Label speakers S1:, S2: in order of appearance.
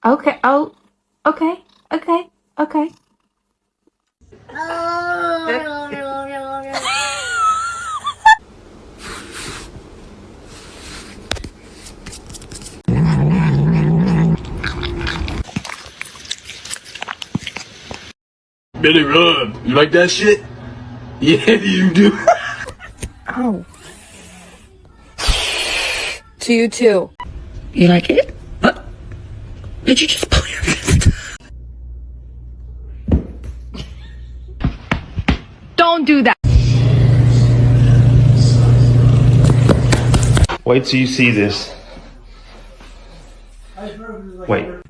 S1: Okay. Oh, okay. Okay. Okay.
S2: Billy Rub, you like that shit? Yeah, you do.
S1: Oh. To you too.
S3: You like it? What? Did you just pull your fist?
S1: Don't do that.
S2: Wait till you see this. Wait.